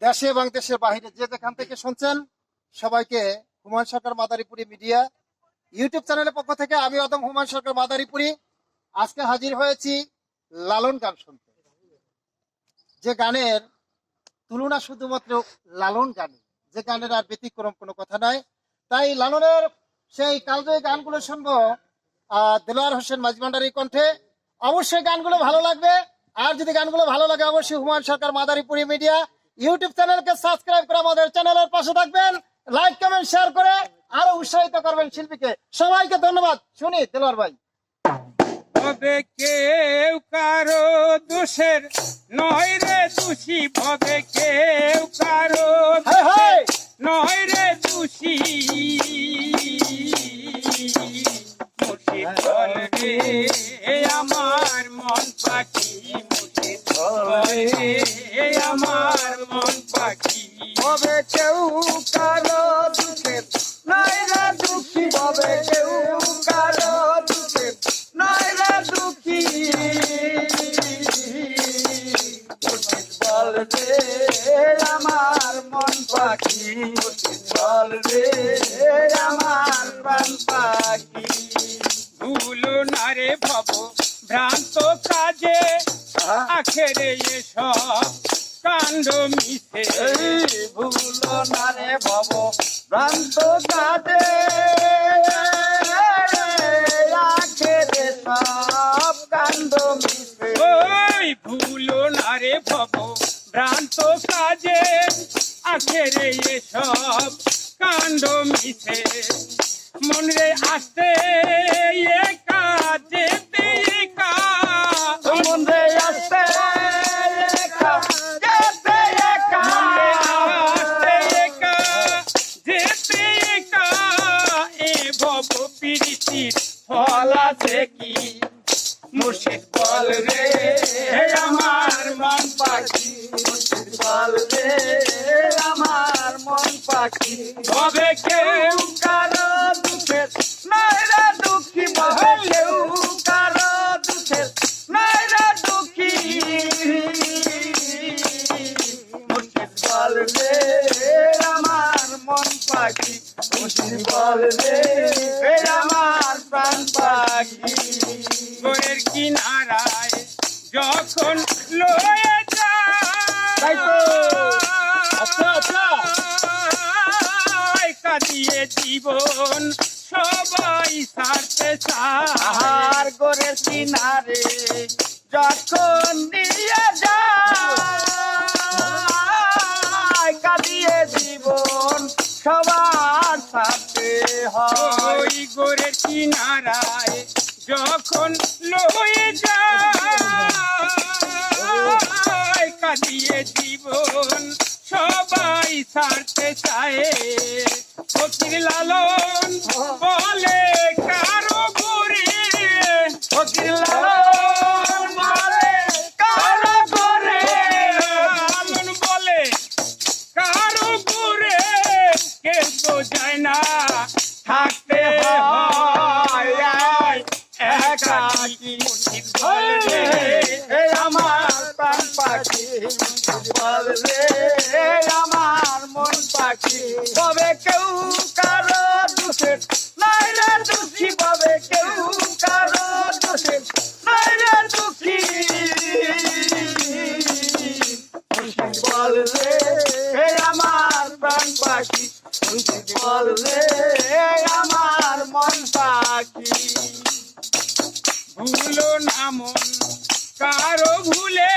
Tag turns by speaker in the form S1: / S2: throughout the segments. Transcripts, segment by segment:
S1: দেশে এবং দেশের বাহিরে যে যেখান থেকে শুনছেন সবাইকে হুমায়ুন সরকার মাদারীপুরি মিডিয়া ইউটিউব চ্যানেলের পক্ষ থেকে আমি অদম হুমায়ুন সরকার মাদারীপুরি আজকে হাজির হয়েছি লালন গান শুনতে। যে গানের তুলনা শুধুমাত্র লালন গানে, যে গানের আর ব্যতিক্রম কোনো কথা নাই। তাই লালনের সেই কালজয়ী গানগুলো শুনবো দেলোয়ার হোসেন মাঝভান্ডারির কণ্ঠে। অবশ্যই গানগুলো ভালো লাগবে, আর যদি গানগুলো ভালো লাগে অবশ্যই হুমায়ুন সরকার মাদারীপুরি মিডিয়া ইউটিউব চ্যানেলকে সাবস্ক্রাইব করে আমাদের চ্যানেলের পাশে থাকবেন, লাইক কমেন্ট শেয়ার করে আরো উৎসাহিত করবেন শিল্পীকে। সবাইকে ধন্যবাদ। শুনি দেলোয়ার ভাই।
S2: ভবে কেউ কারো দোষের নয় রে দোষী, ভবে কেউ কারো দোষের নয় রে দোষী। মুর্শিদ বল রে আমার মন পাখি, মুর্শিদ বল রে আমার মন পাখি।
S3: ভবে কেউ কারো দুঃখের নয় রে দুঃখী, ভবে কেউ কারো দুঃখের নয় রে দুঃখী। মুর্শিদ বল রে আমার মন পাখি, মুর্শিদ বল রে আমার প্রাণ পাখি।
S2: ভুলো না রে ভব ভ্রান্ত কাজে, আখেরে এসব কাণ্ড মিশে।
S3: ভুলো না রে ভব ভ্রান্ত কাজে, আখেরে সব কাণ্ড মিশে।
S2: ওই ভুলো না রে ভব ভ্রান্ত কাজে, আখেরে এসব কাণ্ড মিশে। মন রে আসতে একা যেতে একা,
S3: মন রে আসতে একা যেতে একা,
S2: আসতে একা যেতে একা। এ ভব প্রীতির ফল আছে কি?
S3: মুর্শিদ বল রে আমার মন পাখি, মুর্শিদ বল রে আমার মন পাখি।
S2: ভবে কেউ
S3: কারো দুঃখের নয় রে দুঃখী, ভবে কেউ কারো দুঃখের নয় রে দুঃখী। মুর্শিদ বল রে আমার মন পাখি, মুর্শিদ বল রে আমার প্রাণ পাখি।
S2: গোরের কিনারায় যখন লয়ে
S3: তাই তো। আচ্ছা, আচ্ছা।
S2: যায় কাঁদিয়ে জীবন সবাই ছাড়তে চায়।
S3: আহার গোরের কিনারে যখন নিয়ে যায়, কাঁদিয়ে জীবন সবার সাথে হয়।
S2: ওই গোরের কিনারায় যখন লয়ে যায়, কাঁদিয়ে জীবন সবাই ছাড়তে চায়। ফকির লালন বলে কারো গোরে,
S3: ফকির লালন বলে কারো গোরে,
S2: লালন বলে কারো গোরে, কেউ তো যায় না থাকতে হয় একাকী। মুর্শিদ বল রে
S3: আমার প্রাণ পাখি, মুর্শিদ বল রে আমার মন পাখি। তবে কেউ কারো দুঃখের নয় রে দুঃখী, ববে কেউ কারো দুঃখের নয় রে দুঃখী। মুর্শিদ বল রে আমার প্রাণ পাখি, মুর্শিদ বল রে আমার মন পাখি।
S2: ভুলো না মন কারো ভুলে,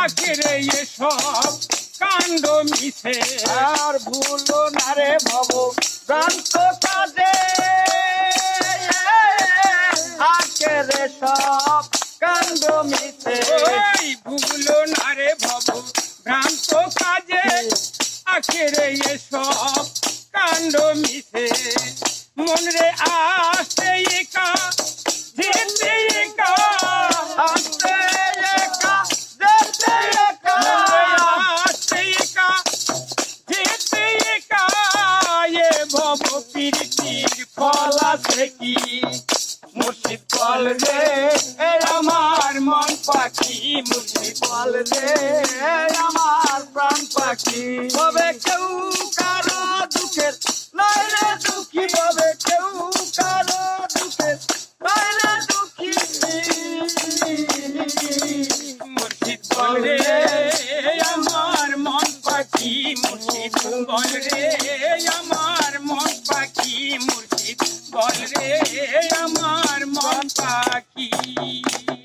S2: আখেরে এসব কাণ্ড মিশে।
S3: আর ভুলো না রে ভব ভ্রান্ত কাজে, আখেরে সব কাণ্ড মিশে।
S2: ওই ভুলো না রে ভব ভ্রান্ত কাজে, আখেরে এসব কাণ্ড মিশে। মন রে আসতে একা যেতে একা,
S3: আসতে একা যেতে একা,
S2: আসতে একা যেতে একা। এ ভব প্রীতির ফল আছে কি? মুর্শিদ বল রে আমার মন পাখি, মুর্শিদ
S3: বল রে আমার প্রাণ পাখি। পাখি হবে কেউ কারো দুঃখের নইলে দুঃখী হবে কেউ কারো দুঃখের নইলে দুঃখী
S2: মুর্শিদ বল রে